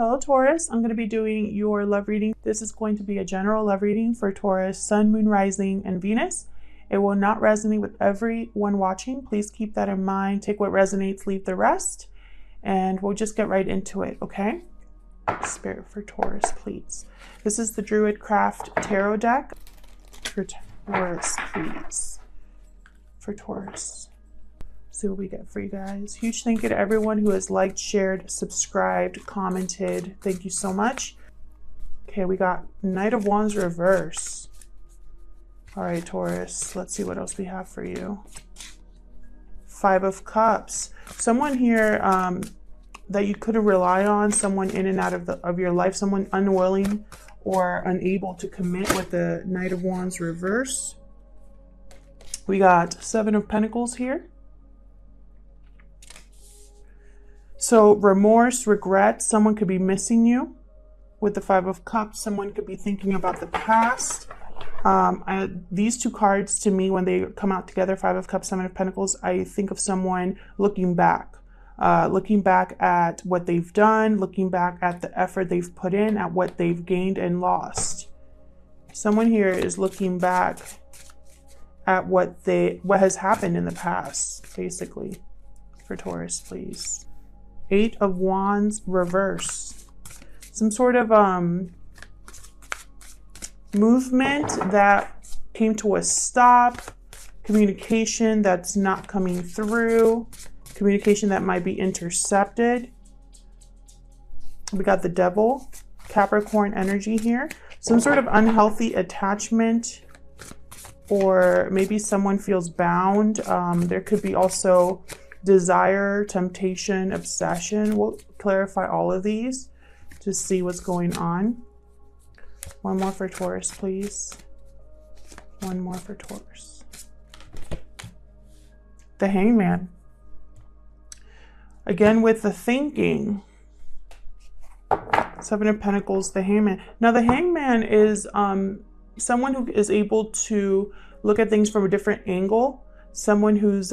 Hello Taurus, I'm going to be doing your love reading. This is going to be a general love reading for Taurus, Sun, Moon, Rising, and Venus. It will not resonate with everyone watching. Please keep that in mind. Take what resonates, leave the rest. And we'll just get right into it, okay? Spirit for Taurus, please. This is the Druidcraft Tarot deck for Taurus, please. For Taurus. See what we get for you guys. Huge thank you to everyone who has liked, shared, subscribed, commented. Thank you so much. Okay, we got Knight of Wands reverse. All right, Taurus, let's see what else we have for you. Five of Cups. Someone here that you couldn't rely on, someone in and out of your life, someone unwilling or unable to commit with the Knight of Wands reverse. We got Seven of Pentacles here. So remorse, regret, someone could be missing you. With the Five of Cups, someone could be thinking about the past. These two cards, to me, when they come out together, Five of Cups, Seven of Pentacles, I think of someone looking back at what they've done, looking back at the effort they've put in, at what they've gained and lost. Someone here is looking back at what has happened in the past, basically, for Taurus, please. Eight of Wands reverse. Some sort of movement that came to a stop, communication that's not coming through, communication that might be intercepted. We got the Devil, Capricorn energy here. Some sort of unhealthy attachment, or maybe someone feels bound. There could be also desire, temptation, obsession. We'll clarify all of these to see what's going on. One more for Taurus, please. One more for Taurus. The Hangman. Again with the thinking. Seven of Pentacles, the Hangman. Now the Hangman is someone who is able to look at things from a different angle. Someone who's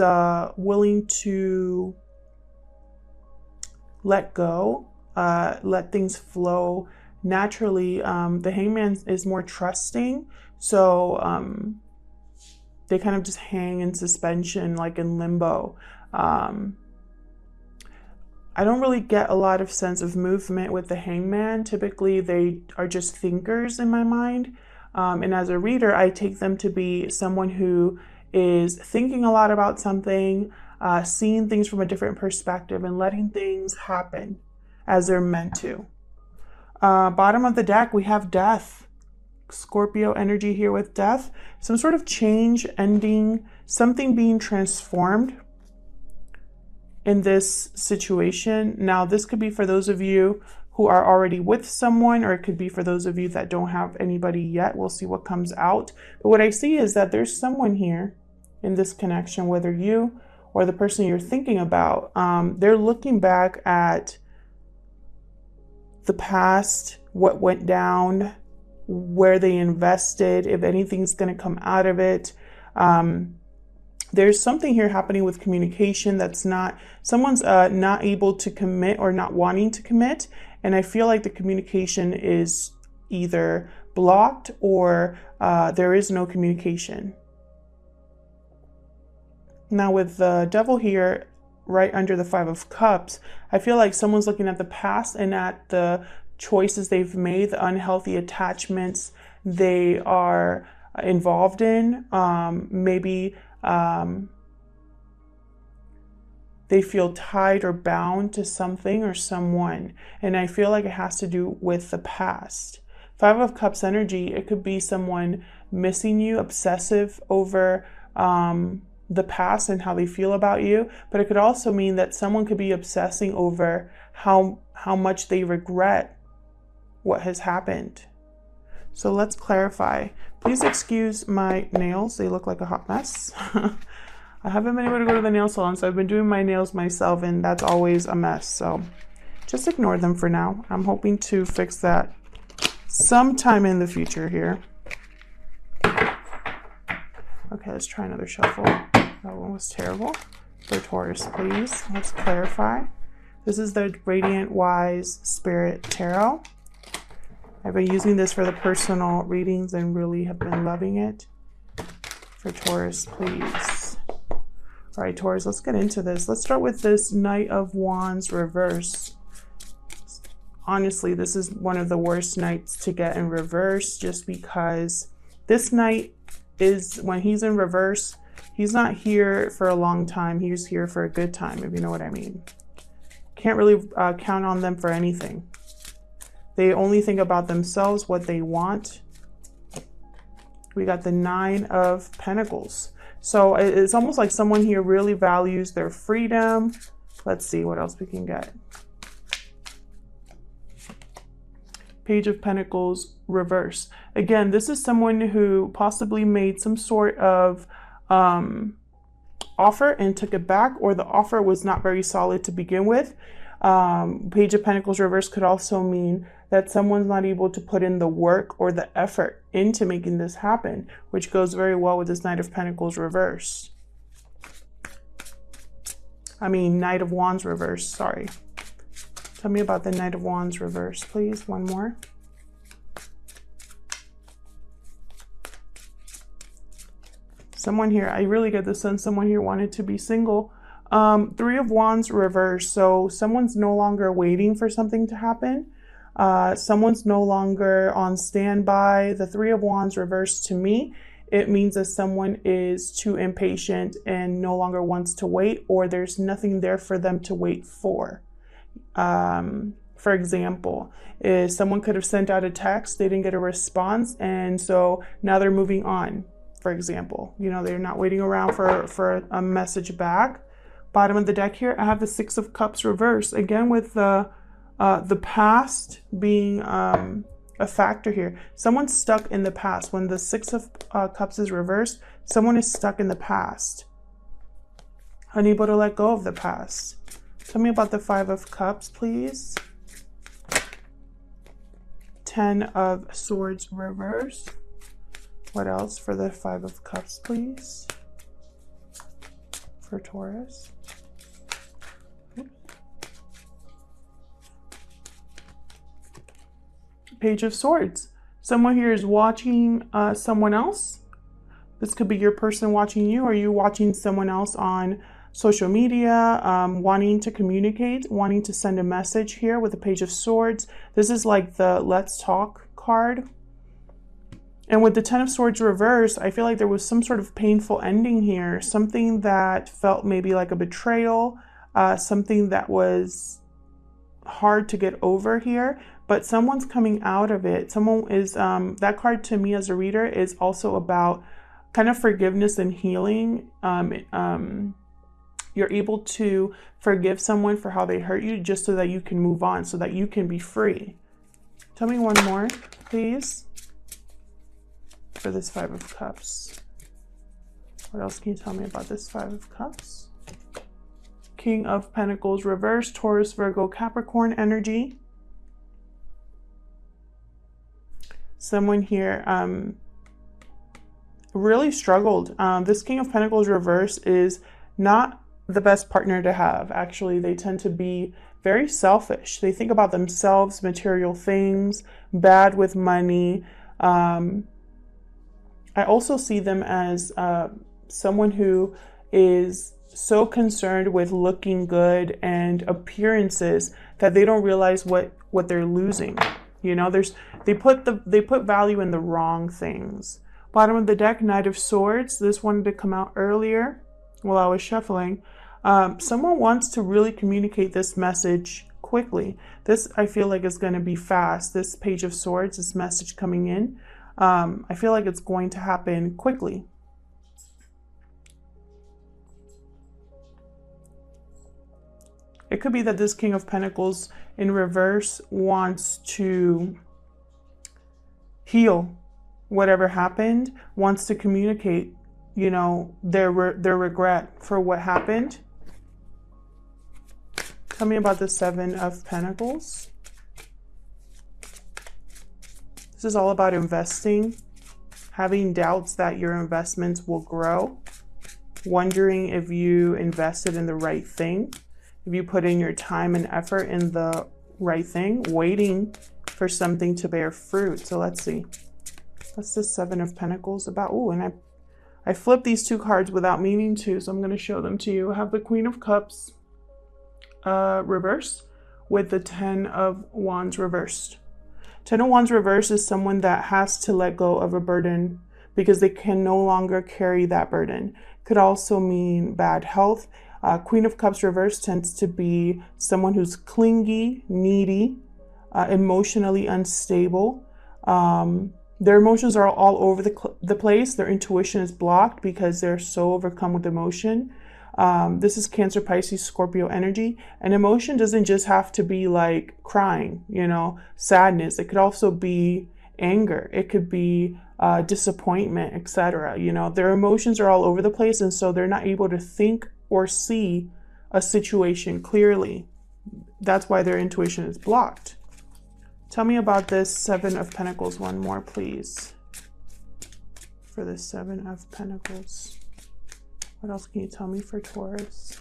willing to let go, let things flow naturally. The Hangman is more trusting, so they kind of just hang in suspension, like in limbo. I don't really get a lot of sense of movement with the Hangman. Typically, they are just thinkers in my mind. And as a reader, I take them to be someone who is thinking a lot about something, seeing things from a different perspective and letting things happen as they're meant to. Bottom of the deck, we have Death. Scorpio energy here with Death. Some sort of change, ending, something being transformed in this situation. Now, this could be for those of you who are already with someone, or it could be for those of you that don't have anybody yet. We'll see what comes out. But what I see is that there's someone here in this connection, whether you or the person you're thinking about, they're looking back at the past, what went down, where they invested, if anything's going to come out of it. There's something here happening with communication that's not, someone's not able to commit or not wanting to commit. And I feel like the communication is either blocked or there is no communication. Now with the Devil here, right under the Five of Cups, I feel like someone's looking at the past and at the choices they've made, the unhealthy attachments they are involved in. Maybe they feel tied or bound to something or someone. And I feel like it has to do with the past. Five of Cups energy, it could be someone missing you, obsessive over the past and how they feel about you. But it could also mean that someone could be obsessing over how much they regret what has happened. So let's clarify. Please excuse my nails. They look like a hot mess. I haven't been able to go to the nail salon, so I've been doing my nails myself, and that's always a mess. So just ignore them for now. I'm hoping to fix that sometime in the future here. Okay, let's try another shuffle. That one was terrible. For Taurus, please. Let's clarify. This is the Radiant Wise Spirit Tarot. I've been using this for the personal readings and really have been loving it. For Taurus, please. All right, Taurus, let's get into this. Let's start with this Knight of Wands reverse. Honestly, this is one of the worst nights to get in reverse, just because this Knight is, when he's in reverse, he's not here for a long time. He's here for a good time, if you know what I mean. Can't really count on them for anything. They only think about themselves, what they want. We got the Nine of Pentacles. So it's almost like someone here really values their freedom. Let's see what else we can get. Page of Pentacles reverse. Again, this is someone who possibly made some sort of offer and took it back, or the offer was not very solid to begin with. Page of Pentacles reverse could also mean that someone's not able to put in the work or the effort into making this happen, which goes very well with this Knight of Pentacles reverse. I mean, Knight of Wands reverse, sorry. Tell me about the Knight of Wands reverse, please. One more. Someone here, I really get the sense someone here wanted to be single. Three of Wands reverse. So someone's no longer waiting for something to happen. Someone's no longer on standby. The Three of Wands reverse, to me, it means that someone is too impatient and no longer wants to wait, or there's nothing there for them to wait for. For example, is someone could have sent out a text, they didn't get a response, and so now they're moving on. For example, you know, they're not waiting around for a message back. Bottom of the deck here, I have the Six of Cups reverse. Again, with the past being a factor here. Someone's stuck in the past. When the Six of Cups is reversed, someone is stuck in the past, unable to let go of the past. Tell me about the Five of Cups, please. Ten of Swords reverse. What else for the Five of Cups, please? For Taurus. Page of Swords. Someone here is watching someone else. This could be your person watching you, or you watching someone else on social media, wanting to communicate, wanting to send a message here with the Page of Swords. This is like the Let's Talk card. And with the Ten of Swords reverse, I feel like there was some sort of painful ending here, something that felt maybe like a betrayal, something that was hard to get over here, but someone's coming out of it. Someone is, that card to me as a reader is also about kind of forgiveness and healing. You're able to forgive someone for how they hurt you just so that you can move on, so that you can be free. Tell me one more, please, for this Five of Cups. What else can you tell me about this Five of Cups? King of Pentacles reverse, Taurus, Virgo, Capricorn energy. Someone here really struggled. This King of Pentacles reverse is not the best partner to have. Actually, they tend to be very selfish. They think about themselves, material things, bad with money. I also see them as someone who is so concerned with looking good and appearances that they don't realize what they're losing. You know, they put value in the wrong things. Bottom of the deck, Knight of Swords. This wanted to come out earlier while I was shuffling. Someone wants to really communicate this message quickly. This, I feel like, is going to be fast. This Page of Swords, this message coming in, I feel like it's going to happen quickly. It could be that this King of Pentacles in reverse wants to heal whatever happened, wants to communicate, you know, their regret for what happened. Tell me about the Seven of Pentacles. This is all about investing, having doubts that your investments will grow, wondering if you invested in the right thing, if you put in your time and effort in the right thing, waiting for something to bear fruit. So let's see. That's the Seven of Pentacles about. Oh, and I flipped these two cards without meaning to, so I'm going to show them to you. I have the Queen of Cups reversed with the Ten of Wands reversed. Ten of Wands reversed is someone that has to let go of a burden because they can no longer carry that burden. Could also mean bad health. Queen of Cups reversed tends to be someone who's clingy, needy, emotionally unstable. Their emotions are all over the place. Their intuition is blocked because they're so overcome with emotion. This is Cancer, Pisces, Scorpio energy. And emotion doesn't just have to be like crying, you know, sadness. It could also be anger. It could be disappointment, etc. You know, their emotions are all over the place. And so they're not able to think or see a situation clearly. That's why their intuition is blocked. Tell me about this Seven of Pentacles one more, please. For the Seven of Pentacles. What else can you tell me for Taurus?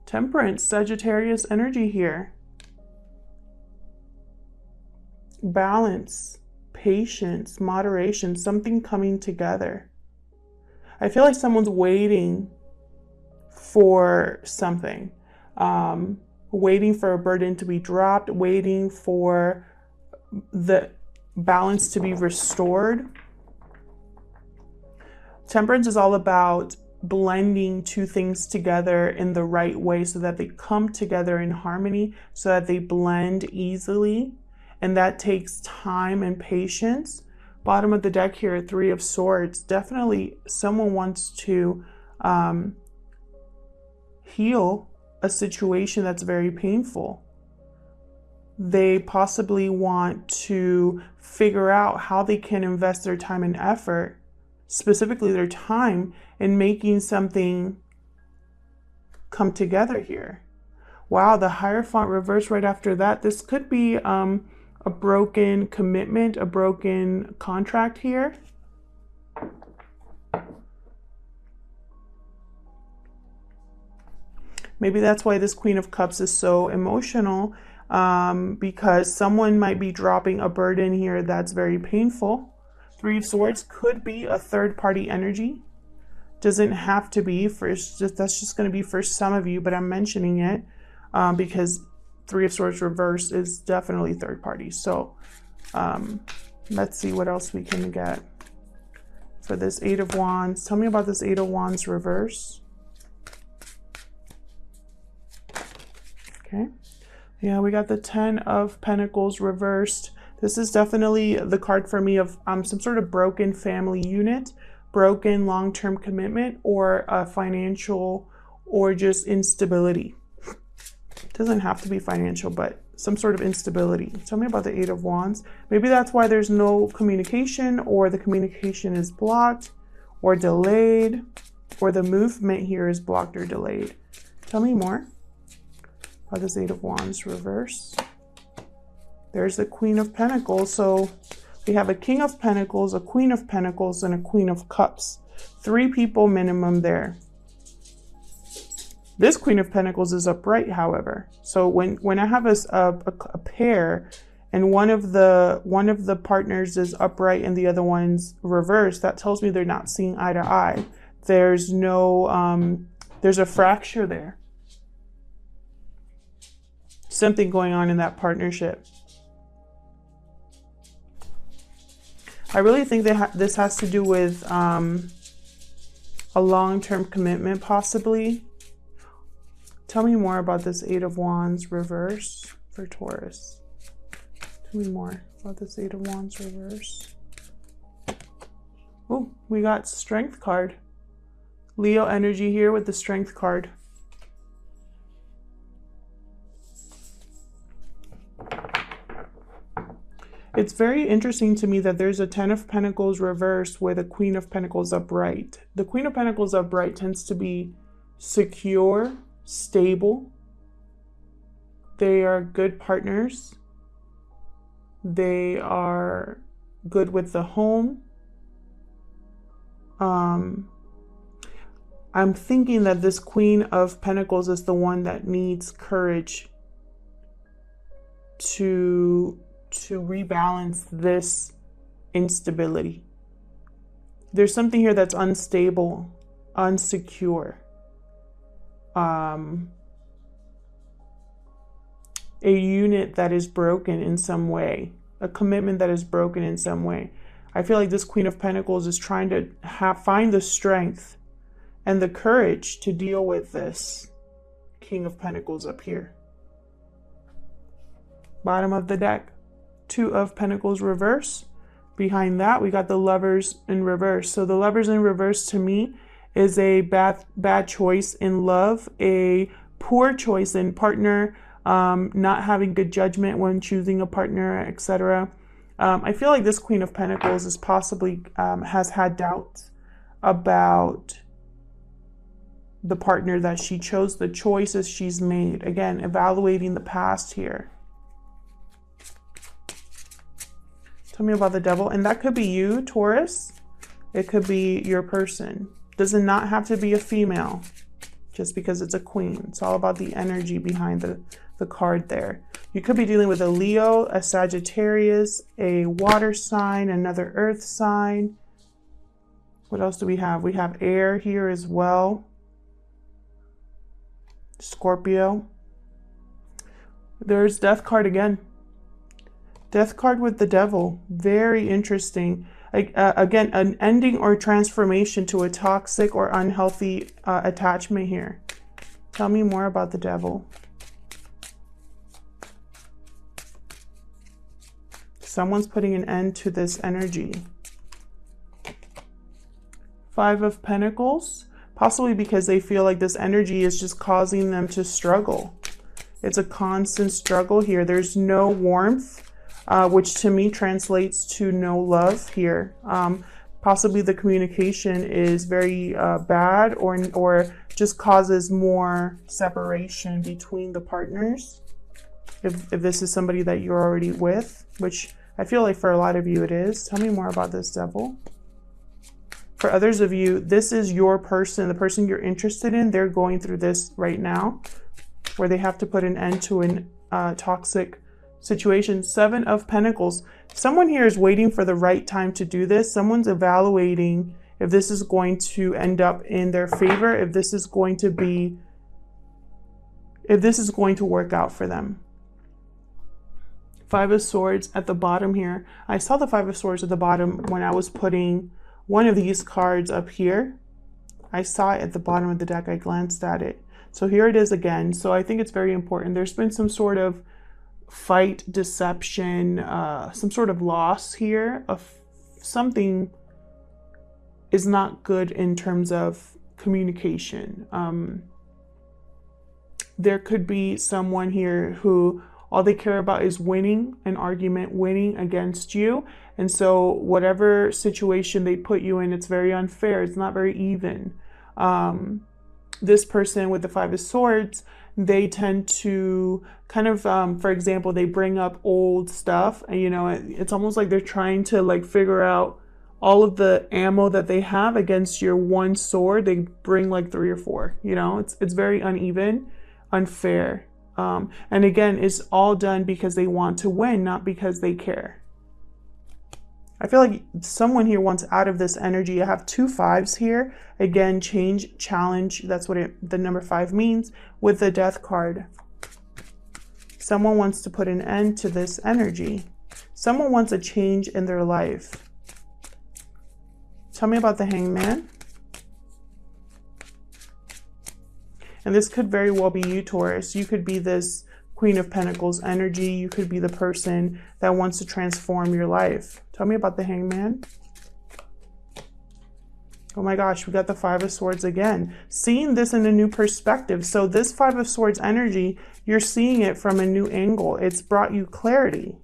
Temperance, Sagittarius energy here. Balance, patience, moderation, something coming together. I feel like someone's waiting for something. Waiting for a burden to be dropped, waiting for the balance to be restored. Temperance is all about blending two things together in the right way so that they come together in harmony, so that they blend easily. And that takes time and patience. Bottom of the deck here, Three of Swords. Definitely someone wants to heal a situation that's very painful. They possibly want to figure out how they can invest their time and effort, specifically their time, in making something come together here. Wow, the Hierophant reversed right after that. This could be a broken commitment, a broken contract here. Maybe that's why this Queen of Cups is so emotional, because someone might be dropping a burden here that's very painful. Three of Swords could be a third-party energy. Doesn't have to be that's just going to be for some of you, but I'm mentioning it because Three of Swords reverse is definitely third party. So let's see what else we can get for this Eight of Wands. Tell me about this Eight of Wands reverse. Okay. Yeah, we got the Ten of Pentacles reversed. This is definitely the card for me of some sort of broken family unit, broken long-term commitment, or financial, or just instability. It doesn't have to be financial, but some sort of instability. Tell me about the Eight of Wands. Maybe that's why there's no communication, or the communication is blocked or delayed, or the movement here is blocked or delayed. Tell me more about this Eight of Wands reverse. There's the Queen of Pentacles. So we have a King of Pentacles, a Queen of Pentacles, and a Queen of Cups. 3 people minimum there. This Queen of Pentacles is upright, however. So when I have a pair and one of the partners is upright and the other one's reversed, that tells me they're not seeing eye to eye. There's no there's a fracture there. Something going on in that partnership. I really think that this has to do with a long-term commitment, possibly. Tell me more about this Eight of Wands reverse for Taurus. Tell me more about this Eight of Wands reverse. Oh, we got Strength card. Leo energy here with the Strength card. It's very interesting to me that there's a Ten of Pentacles reversed with a Queen of Pentacles upright. The Queen of Pentacles upright tends to be secure, stable. They are good partners. They are good with the home. I I'm thinking that this Queen of Pentacles is the one that needs courage to rebalance this instability. There's something here that's unstable, unsecure. A unit that is broken in some way, a commitment that is broken in some way. I feel like this Queen of Pentacles is trying to find the strength and the courage to deal with this King of Pentacles up here. Bottom of the deck, Two of Pentacles reverse. Behind that, we got the Lovers in reverse. So the Lovers in reverse to me is a bad choice in love, a poor choice in partner, not having good judgment when choosing a partner, etc. I feel like this Queen of Pentacles is possibly has had doubts about the partner that she chose, the choices she's made. Again, evaluating the past here. Tell me about the Devil. And that could be you, Taurus. It could be your person. Does it not have to be a female just because it's a queen? It's all about the energy behind the card there. You could be dealing with a Leo, a Sagittarius, a water sign, another earth sign. What else do we have? We have air here as well. Scorpio. There's Death card again. Death card with the Devil. Very interesting. Again, an ending or transformation to a toxic or unhealthy attachment here. Tell me more about the Devil. Someone's putting an end to this energy. Five of Pentacles. Possibly because they feel like this energy is just causing them to struggle. It's a constant struggle here. There's no warmth, which to me translates to no love here. Possibly the communication is very bad or just causes more separation between the partners. If this is somebody that you're already with, which I feel like for a lot of you it is. Tell me more about this Devil. For others of you, this is your person, the person you're interested in. They're going through this right now where they have to put an end to a toxic situation. Seven of Pentacles. Someone here is waiting for the right time to do this. Someone's evaluating if this is going to end up in their favor, if this is going to work out for them. Five of Swords at the bottom here. I saw the Five of Swords at the bottom when I was putting one of these cards up here. I saw it at the bottom of the deck. I glanced at it. So here it is again. So I think it's very important. There's been some sort of fight, deception, some sort of loss here of something is not good in terms of communication. There could be someone here who all they care about is winning an argument, winning against you. And so whatever situation they put you in, it's very unfair. It's not very even. This person with the Five of Swords, they tend to kind of, for example, they bring up old stuff. And, you know, it's almost like they're trying to like figure out all of the ammo that they have against your one sword. They bring like 3 or 4, you know, it's very uneven, unfair. And again, it's all done because they want to win, not because they care. I feel like someone here wants out of this energy. I have 2 5s here. Again, change, challenge. That's what the number 5 means with the Death card. Someone wants to put an end to this energy. Someone wants a change in their life. Tell me about the Hangman. And this could very well be you, Taurus. You could be this Queen of Pentacles energy. You could be the person that wants to transform your life. Tell me about the Hangman. Oh my gosh, we got the Five of Swords again. Seeing this in a new perspective. So this Five of Swords energy, you're seeing it from a new angle. It's brought you clarity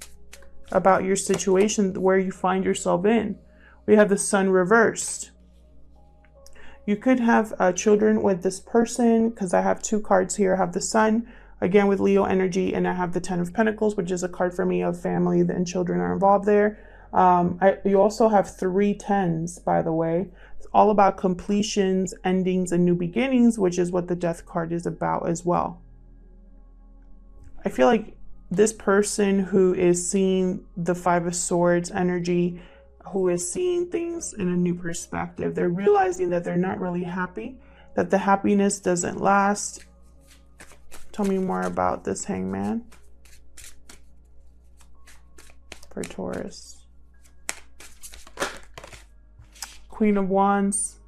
about your situation, where you find yourself in. We have the Sun reversed. You could have children with this person, because I have 2 cards here. I have the Sun, again with Leo energy, and I have the Ten of Pentacles, which is a card for me of family and children are involved there. You also have 3 10s, by the way. It's all about completions, endings, and new beginnings, which is what the Death card is about as well. I feel like this person who is seeing the 5 of Swords energy, who is seeing things in a new perspective, they're realizing that they're not really happy, that the happiness doesn't last. Tell me more about this Hangman for Taurus. Queen of Wands,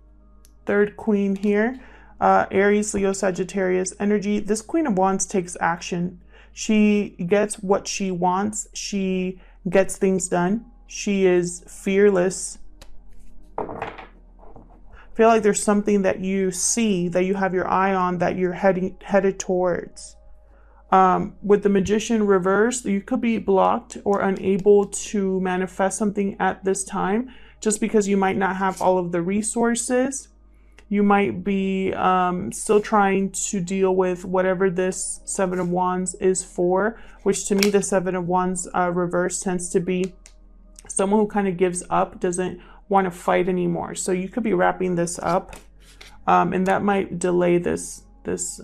3rd Queen here. Aries, Leo, Sagittarius energy. This Queen of Wands takes action. She gets what she wants. She gets things done. She is fearless. I feel like there's something that you see, that you have your eye on, that you're headed towards. With the Magician reversed, you could be blocked or unable to manifest something at this time just because you might not have all of the resources. You might be still trying to deal with whatever this 7 of Wands is for, which to me, the 7 of Wands reverse tends to be someone who kind of gives up, doesn't want to fight anymore. So you could be wrapping this up, and that might delay this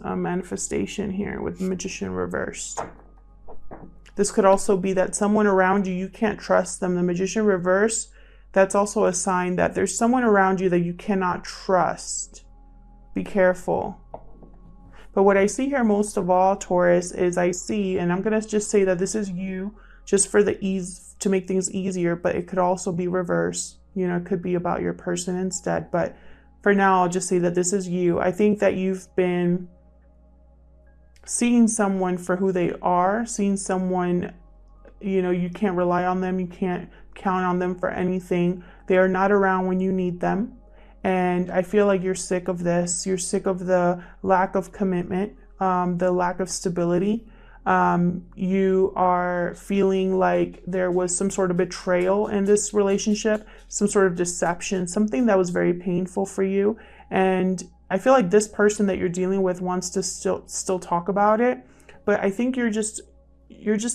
manifestation here with the Magician reversed. This could also be that someone around you can't trust them. The Magician reverse, that's also a sign that there's someone around you that you cannot trust. Be careful. But what I see here most of all, Taurus, is I see, and I'm going to just say that this is you, just for the ease, to make things easier, but it could also be reverse. You know, it could be about your person instead. But for now, I'll just say that this is you. I think that you've been seeing someone for who they are, seeing someone, you know, you can't rely on them. You can't count on them for anything. They are not around when you need them. And I feel like you're sick of this. You're sick of the lack of commitment, the lack of stability. You are feeling like there was some sort of betrayal in this relationship, some sort of deception, something that was very painful for you. And I feel like this person that you're dealing with wants to still talk about it, but I think you're just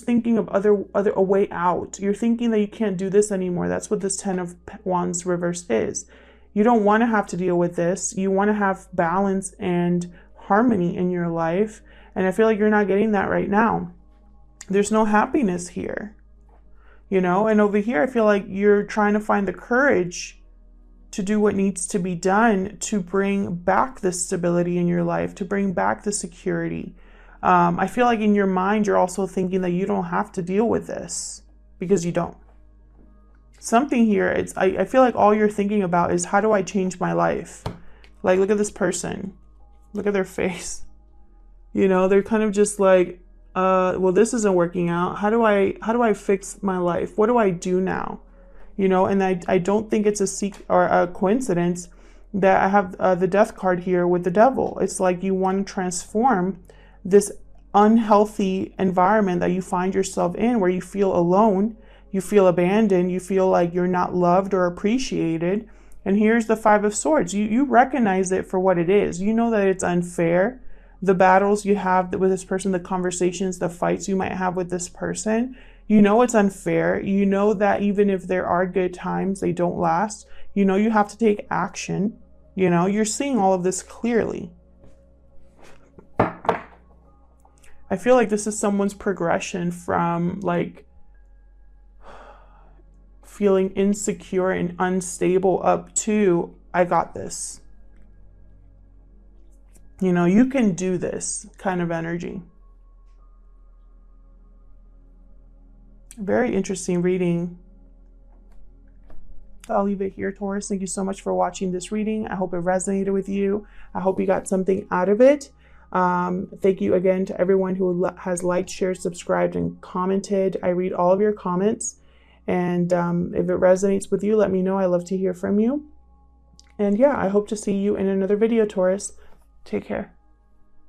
thinking of a way out. You're thinking that you can't do this anymore. That's what this 10 of Wands reverse is. You don't want to have to deal with this. You want to have balance and harmony in your life. And I feel like you're not getting that right now. There's no happiness here, you know? And over here, I feel like you're trying to find the courage to do what needs to be done to bring back the stability in your life, to bring back the security. I feel like in your mind, you're also thinking that you don't have to deal with this because you don't. Something here, I feel like all you're thinking about is, how do I change my life? Like, look at this person. Look at their face. You know, they're kind of just like, well, this isn't working out. How do I fix my life? What do I do now? You know, and I don't think it's a coincidence that I have the Death card here with the Devil. It's like you want to transform this unhealthy environment that you find yourself in, where you feel alone, you feel abandoned, you feel like you're not loved or appreciated. And here's the 5 of Swords. You recognize it for what it is. You know that it's unfair. The battles you have with this person, the conversations, the fights you might have with this person, you know it's unfair. You know that even if there are good times, they don't last. You know you have to take action. You know, you're seeing all of this clearly. I feel like this is someone's progression from like feeling insecure and unstable up to, I got this. You know, you can do this kind of energy. Very interesting reading. I'll leave it here, Taurus. Thank you so much for watching this reading. I hope it resonated with you. I hope you got something out of it. Thank you again to everyone who has liked, shared, subscribed, and commented. I read all of your comments. And if it resonates with you, let me know. I love to hear from you. And yeah, I hope to see you in another video, Taurus. Take care.